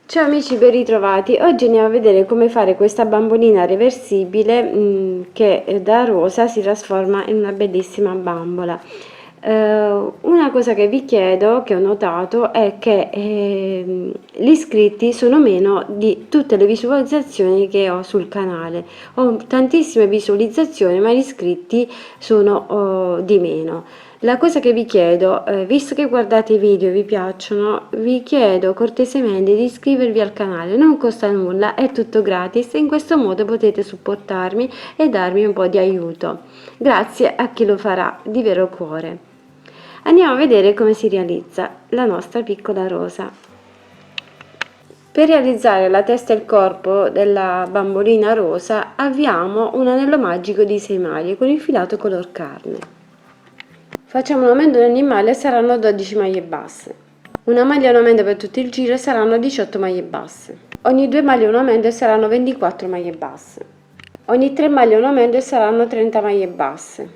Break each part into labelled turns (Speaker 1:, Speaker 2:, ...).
Speaker 1: Ciao amici, ben ritrovati. Oggi andiamo a vedere come fare questa bambolina reversibile che da rosa si trasforma in una bellissima bambola. Una cosa che vi chiedo, che ho notato, è che gli iscritti sono meno di tutte le visualizzazioni che ho sul canale. Ho tantissime visualizzazioni, ma gli iscritti sono di meno. La cosa che vi chiedo, visto che guardate i video e vi piacciono, vi chiedo cortesemente di iscrivervi al canale, non costa nulla, è tutto gratis e in questo modo potete supportarmi e darmi un po' di aiuto. Grazie a chi lo farà di vero cuore. Andiamo a vedere come si realizza la nostra piccola rosa. Per realizzare la testa e il corpo della bambolina rosa avviamo un anello magico di 6 maglie con il filato color carne. Facciamo un aumento di ogni maglia e saranno 12 maglie basse. Una maglia un aumento per tutto il giro e saranno 18 maglie basse. Ogni 2 maglie un aumento e saranno 24 maglie basse. Ogni 3 maglie un aumento e saranno 30 maglie basse.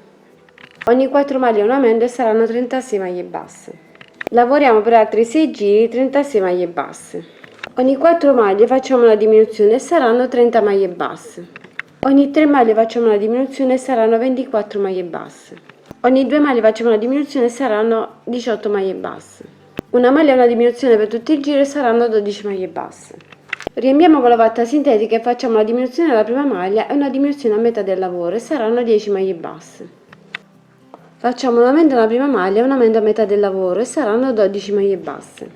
Speaker 1: Ogni 4 maglie un aumento e saranno 36 maglie basse. Lavoriamo per altri 6 giri 36 maglie basse. Ogni 4 maglie facciamo una diminuzione e saranno 30 maglie basse. Ogni 3 maglie facciamo una diminuzione e saranno 24 maglie basse. Ogni 2 maglie facciamo una diminuzione e saranno 18 maglie basse. Una maglia e una diminuzione per tutto il giro e saranno 12 maglie basse. Riempiamo con la vatta sintetica e facciamo una diminuzione alla prima maglia e una diminuzione a metà del lavoro e saranno 10 maglie basse. Facciamo un aumento alla prima maglia e un aumento a metà del lavoro e saranno 12 maglie basse.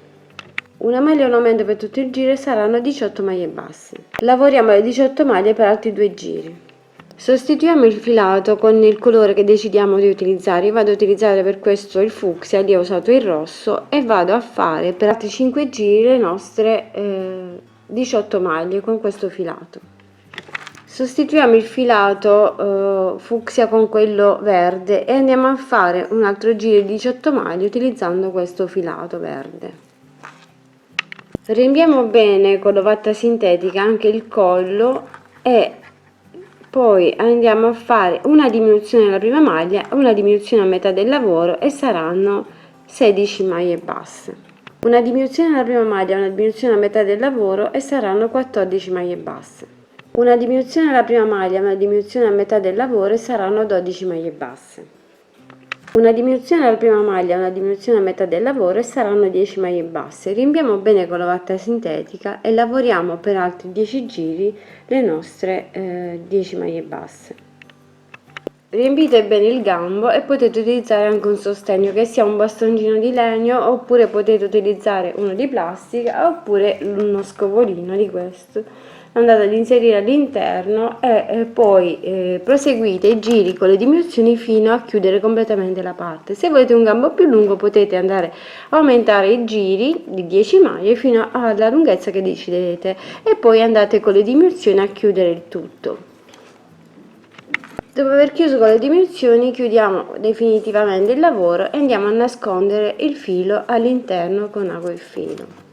Speaker 1: Una maglia e un aumento per tutto il giro e saranno 18 maglie basse. Lavoriamo le 18 maglie per altri 2 giri. Sostituiamo il filato con il colore che decidiamo di utilizzare. Io vado a utilizzare per questo il fucsia, lì ho usato il rosso e vado a fare per altri 5 giri le nostre 18 maglie con questo filato. Sostituiamo il filato fucsia con quello verde e andiamo a fare un altro giro di 18 maglie utilizzando questo filato verde. Riempiamo bene con l'ovatta sintetica anche il collo e poi andiamo a fare una diminuzione alla prima maglia, una diminuzione a metà del lavoro e saranno 16 maglie basse. Una diminuzione alla prima maglia, una diminuzione a metà del lavoro e saranno 14 maglie basse. Una diminuzione alla prima maglia, una diminuzione a metà del lavoro e saranno 12 maglie basse. Una diminuzione alla prima maglia, una diminuzione a metà del lavoro e saranno 10 maglie basse. Riempiamo bene con la vatta sintetica e lavoriamo per altri 10 giri le nostre 10 maglie basse. Riempite bene il gambo e potete utilizzare anche un sostegno, che sia un bastoncino di legno oppure potete utilizzare uno di plastica oppure uno scovolino di questo. Andate ad inserire all'interno e poi proseguite i giri con le diminuzioni fino a chiudere completamente la parte. Se volete un gambo più lungo potete andare a aumentare i giri di 10 maglie fino alla lunghezza che decidete e poi andate con le diminuzioni a chiudere il tutto. Dopo aver chiuso con le diminuzioni chiudiamo definitivamente il lavoro e andiamo a nascondere il filo all'interno con ago e filo.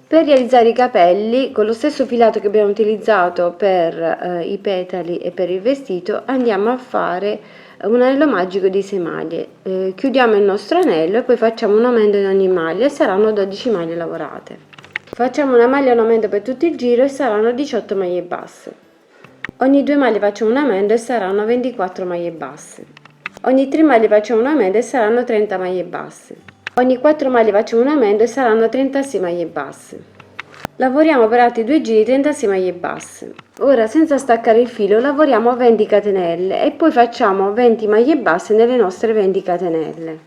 Speaker 1: Per realizzare i capelli, con lo stesso filato che abbiamo utilizzato per i petali e per il vestito, andiamo a fare un anello magico di 6 maglie. Chiudiamo il nostro anello e poi facciamo un aumento in ogni maglia e saranno 12 maglie lavorate. Facciamo una maglia e un aumento per tutto il giro e saranno 18 maglie basse. Ogni 2 maglie facciamo un aumento e saranno 24 maglie basse. Ogni 3 maglie facciamo un aumento e saranno 30 maglie basse. Ogni 4 maglie facciamo un aumento e saranno 36 maglie basse. Lavoriamo per altri 2 giri 36 maglie basse. Ora, senza staccare il filo, lavoriamo 20 catenelle e poi facciamo 20 maglie basse nelle nostre 20 catenelle.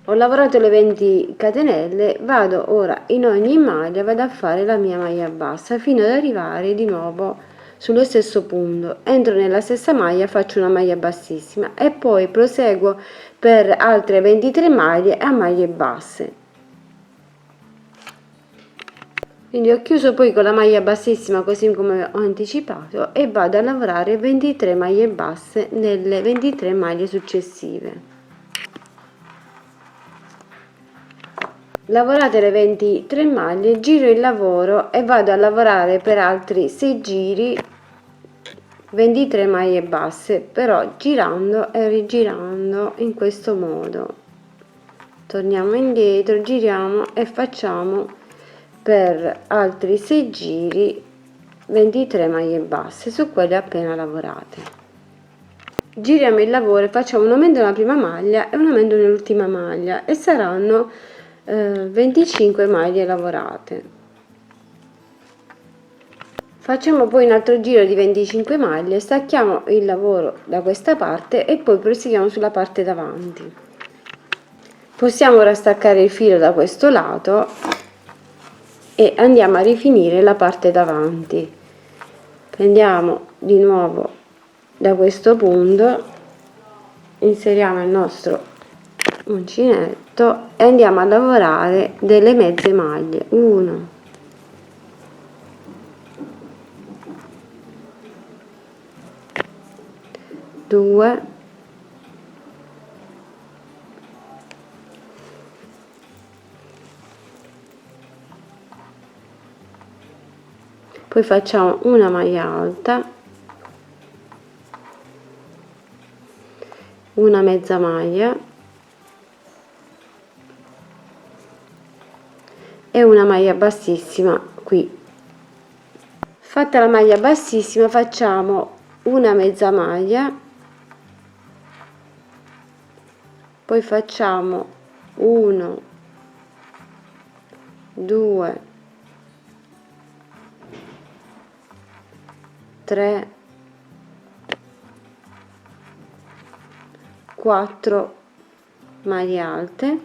Speaker 1: Ho lavorato le 20 catenelle, vado ora in ogni maglia, vado a fare la mia maglia bassa fino ad arrivare di nuovo sullo stesso punto. Entro nella stessa maglia, faccio una maglia bassissima e poi proseguo per altre 23 maglie a maglie basse. Quindi ho chiuso poi con la maglia bassissima così come ho anticipato e vado a lavorare 23 maglie basse nelle 23 maglie successive. Lavorate le 23 maglie, giro il lavoro e vado a lavorare per altri 6 giri 23 maglie basse, però girando e rigirando in questo modo. Torniamo indietro, giriamo e facciamo per altri 6 giri 23 maglie basse su quelle appena lavorate. Giriamo il lavoro e facciamo un aumento nella prima maglia e un aumento nell'ultima maglia e saranno 25 maglie lavorate. Facciamo poi un altro giro di 25 maglie, stacchiamo il lavoro da questa parte e poi proseguiamo sulla parte davanti. Possiamo ora staccare il filo da questo lato e andiamo a rifinire la parte davanti. Prendiamo di nuovo da questo punto, inseriamo il nostro uncinetto e andiamo a lavorare delle mezze maglie. 1, 2, 3, poi facciamo una maglia alta, una mezza maglia e una maglia bassissima qui. Fatta la maglia bassissima facciamo una mezza maglia, poi facciamo 1, 2, 3, 4 maglie alte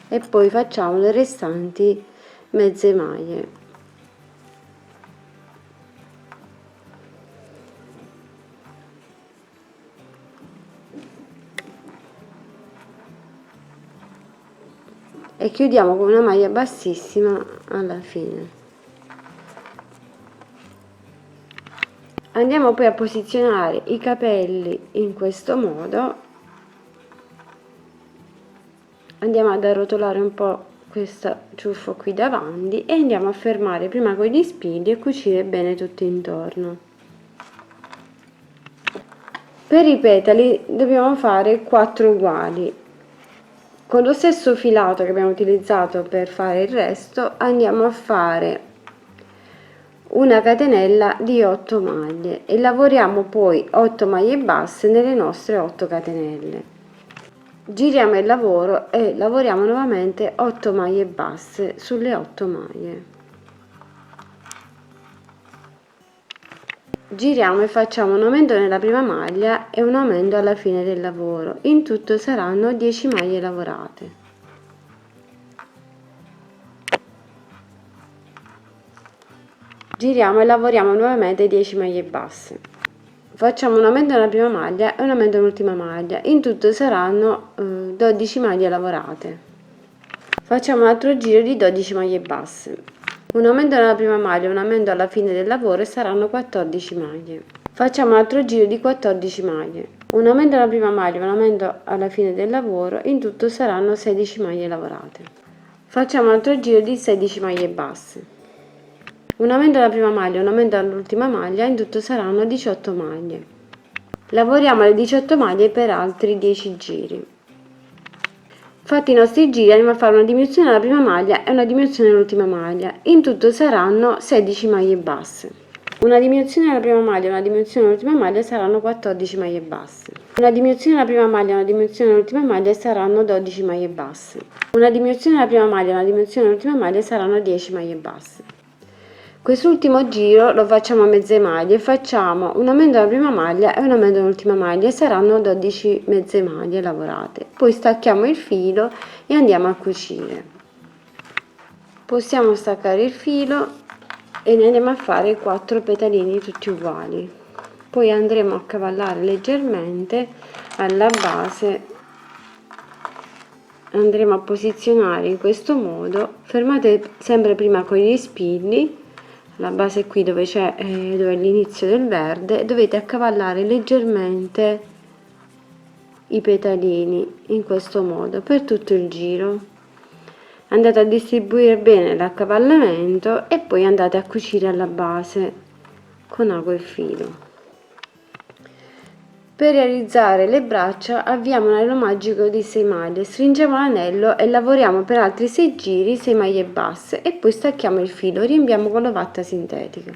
Speaker 1: e poi facciamo le restanti mezze maglie. E chiudiamo con una maglia bassissima alla fine. Andiamo poi a posizionare i capelli in questo modo, andiamo ad arrotolare un po' questo ciuffo qui davanti e andiamo a fermare prima con gli spilli e cucire bene tutto intorno. Per i petali dobbiamo fare 4 uguali. Con lo stesso filato che abbiamo utilizzato per fare il resto andiamo a fare una catenella di 8 maglie e lavoriamo poi 8 maglie basse nelle nostre 8 catenelle. Giriamo il lavoro e lavoriamo nuovamente 8 maglie basse sulle 8 maglie. Giriamo e facciamo un aumento nella prima maglia e un aumento alla fine del lavoro. In tutto saranno 10 maglie lavorate. Giriamo e lavoriamo nuovamente 10 maglie basse. Facciamo un aumento nella prima maglia e un aumento nell'ultima maglia. In tutto saranno 12 maglie lavorate. Facciamo un altro giro di 12 maglie basse. Un aumento nella prima maglia e un aumento alla fine del lavoro e saranno 14 maglie. Facciamo un altro giro di 14 maglie. Un aumento nella prima maglia e un aumento alla fine del lavoro, in tutto saranno 16 maglie lavorate. Facciamo un altro giro di 16 maglie basse. Un aumento alla prima maglia e un aumento all'ultima maglia, in tutto saranno 18 maglie. Lavoriamo le 18 maglie per altri 10 giri. Fatti i nostri giri andiamo a fare una diminuzione alla prima maglia e una diminuzione all'ultima maglia. In tutto saranno 16 maglie basse. Una diminuzione alla prima maglia e una diminuzione all'ultima maglia saranno 14 maglie basse. Una diminuzione alla prima maglia e una diminuzione all'ultima maglia saranno 12 maglie basse. Una diminuzione alla prima maglia e una diminuzione all'ultima maglia saranno 10 maglie basse. Quest'ultimo giro lo facciamo a mezze maglie, facciamo un aumento alla prima maglia e un aumento all'ultima maglia e saranno 12 mezze maglie lavorate. Poi stacchiamo il filo e andiamo a cucire. Possiamo staccare il filo e ne andiamo a fare 4 petalini tutti uguali. Poi andremo a cavallare leggermente alla base, andremo a posizionare in questo modo. Fermate sempre prima con gli spilli. La base qui dove c'è dove è l'inizio del verde, dovete accavallare leggermente i petalini in questo modo per tutto il giro. Andate a distribuire bene l'accavallamento e poi andate a cucire alla base con ago e filo. Per realizzare le braccia avviamo un anello magico di 6 maglie, stringiamo l'anello e lavoriamo per altri 6 giri, 6 maglie basse e poi stacchiamo il filo, riempiamo con l'ovatta sintetica.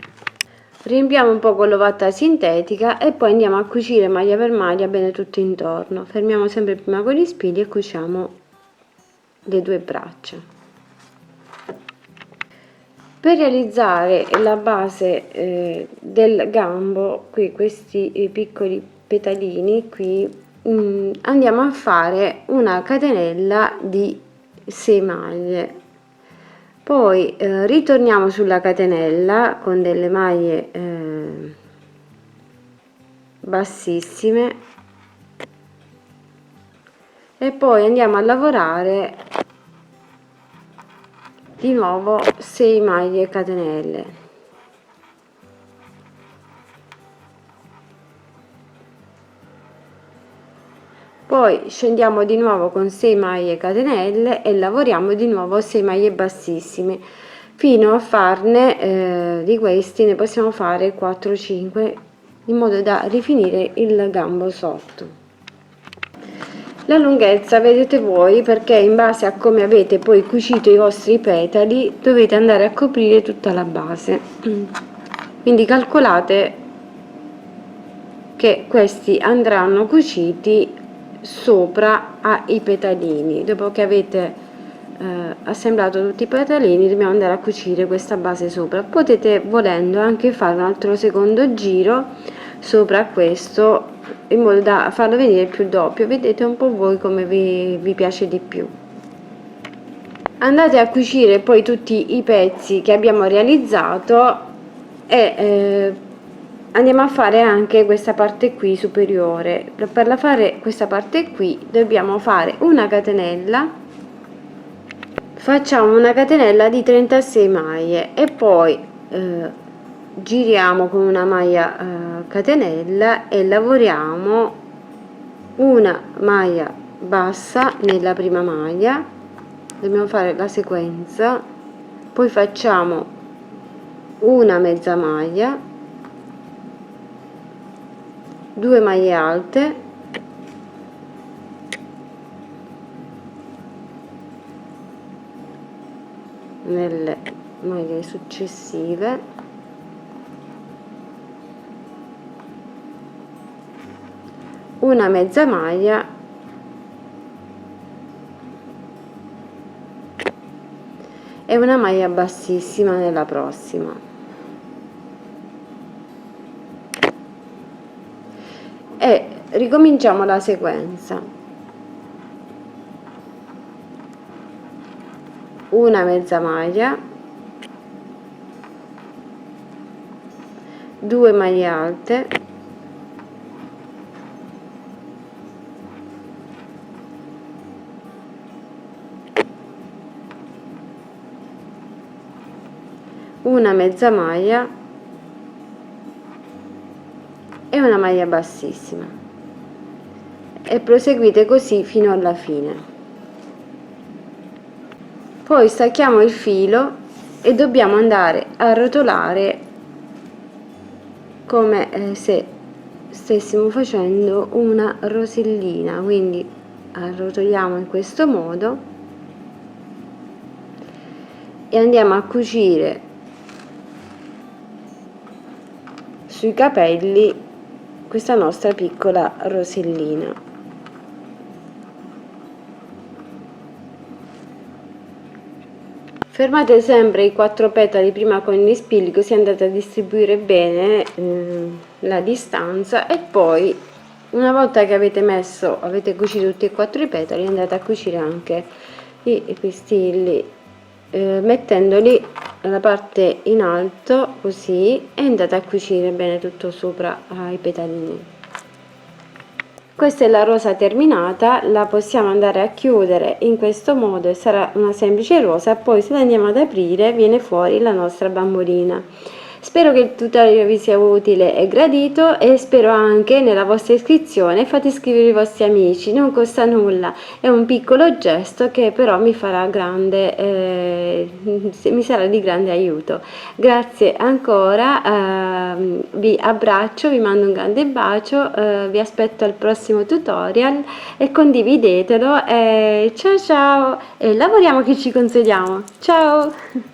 Speaker 1: Riempiamo un po' con l'ovatta sintetica e poi andiamo a cucire maglia per maglia bene tutto intorno. Fermiamo sempre prima con gli spilli e cuciamo le 2 braccia. Per realizzare la base del gambo, qui questi piccoli petalini qui, andiamo a fare una catenella di 6 maglie, poi ritorniamo sulla catenella con delle maglie bassissime e poi andiamo a lavorare di nuovo 6 maglie catenelle. Poi scendiamo di nuovo con 6 maglie catenelle e lavoriamo di nuovo 6 maglie bassissime fino a farne di questi ne possiamo fare 4-5 in modo da rifinire il gambo sotto. La lunghezza vedete voi, perché in base a come avete poi cucito i vostri petali dovete andare a coprire tutta la base, quindi calcolate che questi andranno cuciti sopra ai petalini. Dopo che avete assemblato tutti i petalini dobbiamo andare a cucire questa base sopra. Potete, volendo, anche fare un altro secondo giro sopra questo in modo da farlo venire più doppio. Vedete un po' voi come vi piace di più. Andate a cucire poi tutti i pezzi che abbiamo realizzato e andiamo a fare anche questa parte qui superiore. Per fare questa parte qui dobbiamo fare una catenella, facciamo una catenella di 36 maglie e poi giriamo con una maglia catenella e lavoriamo una maglia bassa nella prima maglia, dobbiamo fare la sequenza, poi facciamo una mezza maglia, 2 maglie alte, nelle maglie successive, una mezza maglia e una maglia bassissima nella prossima. E ricominciamo la sequenza: una mezza maglia, 2 maglie alte, una mezza maglia e una maglia bassissima e proseguite così fino alla fine. Poi stacchiamo il filo e dobbiamo andare a rotolare come se stessimo facendo una rosellina, quindi arrotoliamo in questo modo e andiamo a cucire sui capelli questa nostra piccola rosellina. Fermate sempre i 4 petali prima con gli spilli, così andate a distribuire bene la distanza e poi una volta che avete cucito tutti e 4 i petali andate a cucire anche i pistilli mettendoli nella parte in alto così e andate a cucire bene tutto sopra ai petalini. Questa è la rosa terminata, la possiamo andare a chiudere in questo modo e sarà una semplice rosa. Poi se la andiamo ad aprire viene fuori la nostra bambolina. Spero che il tutorial vi sia utile e gradito, e spero anche nella vostra iscrizione fate iscrivere i vostri amici, non costa nulla, è un piccolo gesto che però mi farà grande, mi sarà di grande aiuto. Grazie ancora, vi abbraccio, vi mando un grande bacio, vi aspetto al prossimo tutorial e condividetelo, ciao ciao, e lavoriamo che ci consoliamo, ciao!